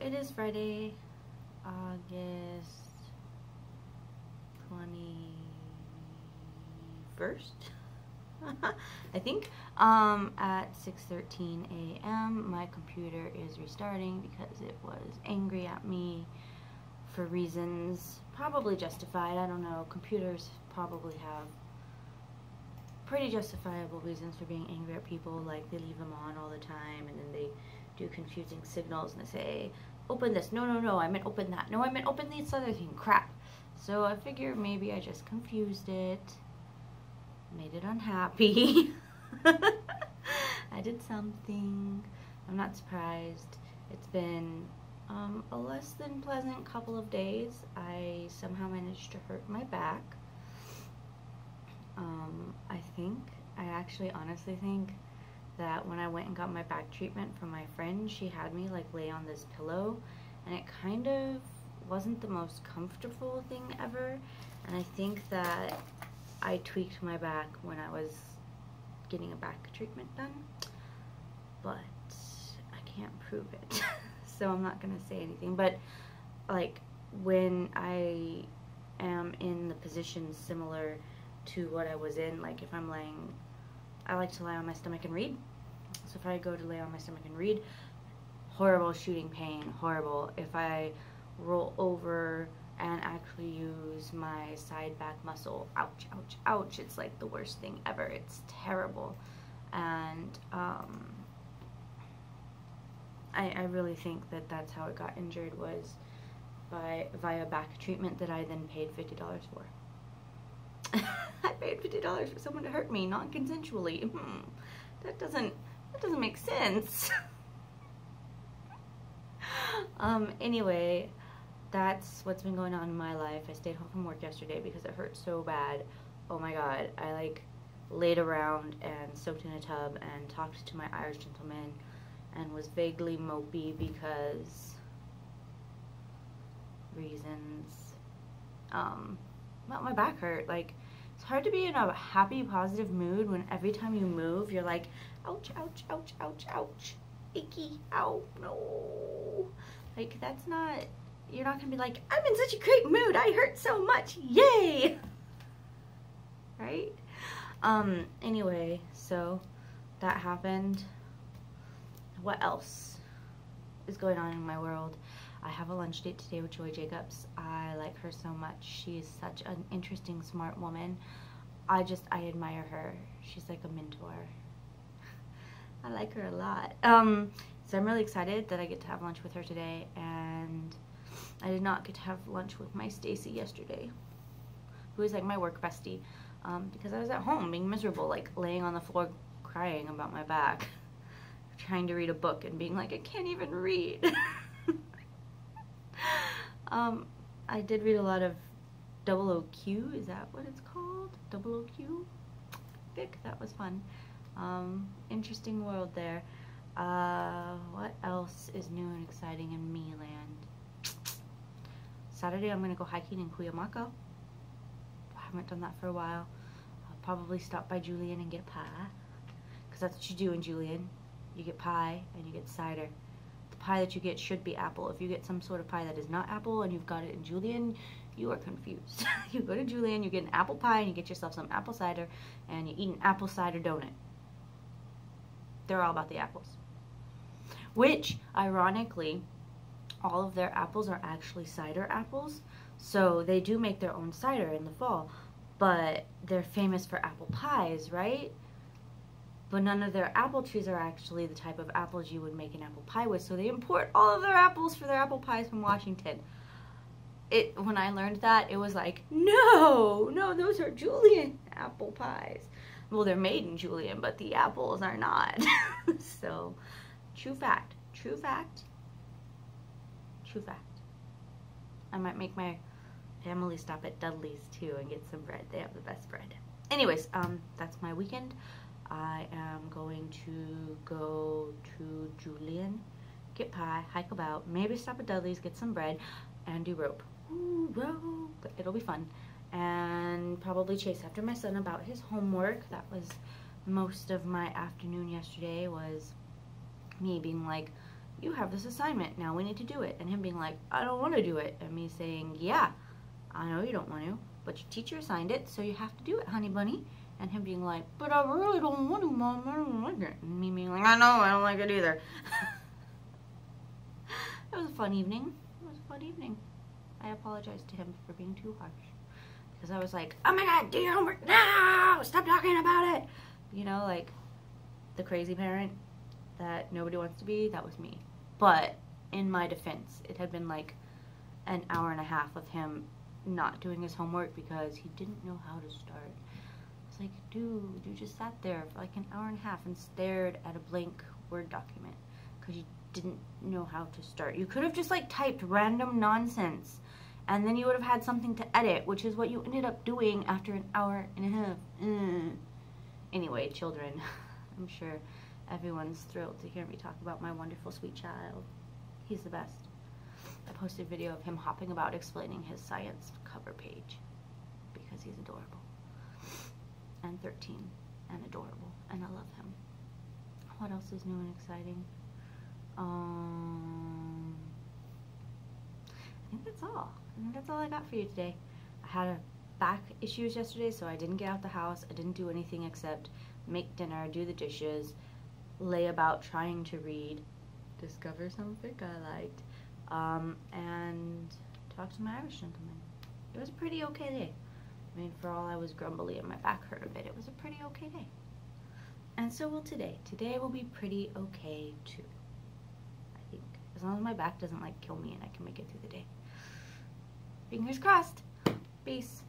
it is Friday, August 21st, I think, at 6:13 a.m. My computer is restarting because it was angry at me for reasons probably justified. I don't know. Computers probably have pretty justifiable reasons for being angry at people, like they leave them on all the time and then they do confusing signals and they say, open this, no, no, no, I meant open that, no, I meant open this other thing, crap. So I figure maybe I just confused it, made it unhappy. I did something. I'm not surprised. It's been a less than pleasant couple of days. I somehow managed to hurt my back. I actually honestly think that when I went and got my back treatment from my friend, she had me like lay on this pillow, and it kind of wasn't the most comfortable thing ever, and I think that I tweaked my back when I was getting a back treatment done, but I can't prove it. So I'm not gonna say anything. But like when I am in the position similar to what I was in, like if I'm laying, I like to lie on my stomach and read. So if I go to lay on my stomach and read, horrible shooting pain, horrible. If I roll over and actually use my side back muscle, ouch, ouch, ouch, it's like the worst thing ever. It's terrible. And I really think that that's how it got injured, was via back treatment that I then paid $50 for. I paid $50 for someone to hurt me non-consensually. That doesn't make sense. Anyway, that's what's been going on in my life. I stayed home from work yesterday because it hurt so bad. Oh my god, I like laid around and soaked in a tub and talked to my Irish gentleman and was vaguely mopey because reasons. Well, my back hurt. Like, it's hard to be in a happy, positive mood when every time you move, you're like, ouch, ouch, ouch, ouch, ouch, icky, ow, no. Like, that's not, you're not gonna be like, I'm in such a great mood, I hurt so much, yay! Right? Anyway, so that happened. What else is going on in my world? I have a lunch date today with Joy Jacobs. I like her so much. She is such an interesting, smart woman. I admire her. She's like a mentor. I like her a lot. So I'm really excited that I get to have lunch with her today, and I did not get to have lunch with my Stacy yesterday, who is like my work bestie, because I was at home being miserable, like laying on the floor crying about my back, trying to read a book and being like, I can't even read. I did read a lot of OOQ, is that what it's called? OOQ? Fic, that was fun. Interesting world there. What else is new and exciting in me land? Saturday I'm gonna go hiking in Cuyamaca. I haven't done that for a while. I'll probably stop by Julian and get pie, because that's what you do in Julian. You get pie and you get cider. The pie that you get should be apple. If you get some sort of pie that is not apple and you've got it in Julian, you are confused. You go to Julian, you get an apple pie, and you get yourself some apple cider, and you eat an apple cider donut. They're all about the apples. Which, ironically, all of their apples are actually cider apples. So they do make their own cider in the fall, but they're famous for apple pies, right? But none of their apple trees are actually the type of apples you would make an apple pie with, so they import all of their apples for their apple pies from Washington. When I learned that, it was like, no, those are Julian apple pies. Well, they're made in Julian, but the apples are not. So, true fact, true fact, true fact. I might make my family stop at Dudley's too and get some bread. They have the best bread. Anyways, that's my weekend. I am going to go to Julian, get pie, hike about, maybe stop at Dudley's, get some bread, and do rope. Ooh, rope. It'll be fun. And probably chase after my son about his homework. That was most of my afternoon yesterday, was me being like, you have this assignment, now we need to do it. And him being like, I don't want to do it. And me saying, yeah, I know you don't want to, but your teacher assigned it, so you have to do it, honey bunny. And him being like, but I really don't want to, Mom, I don't like it. And me being like, I know, I don't like it either. It was a fun evening. It was a fun evening. I apologized to him for being too harsh. Because I was like, oh my god, do your homework now! Stop talking about it! You know, like, the crazy parent that nobody wants to be, that was me. But, in my defense, it had been like an hour and a half of him not doing his homework because he didn't know how to start. It's like, dude, you just sat there for like an hour and a half and stared at a blank Word document because you didn't know how to start. You could have just like typed random nonsense and then you would have had something to edit, which is what you ended up doing after an hour and a half. Anyway, children, I'm sure everyone's thrilled to hear me talk about my wonderful sweet child. He's the best. I posted a video of him hopping about explaining his science cover page because he's adorable. And 13 and adorable, and I love him. What else is new and exciting? I think that's all. I think that's all I got for you today. I had a back issues yesterday, so I didn't get out the house. I didn't do anything except make dinner, do the dishes, lay about trying to read, discover something I liked, and talk to my Irish gentleman. It was a pretty okay day. I mean, for all I was grumbly and my back hurt a bit, it was a pretty okay day. And so will today. Today will be pretty okay too, I think. As long as my back doesn't like kill me and I can make it through the day. Fingers crossed. Peace.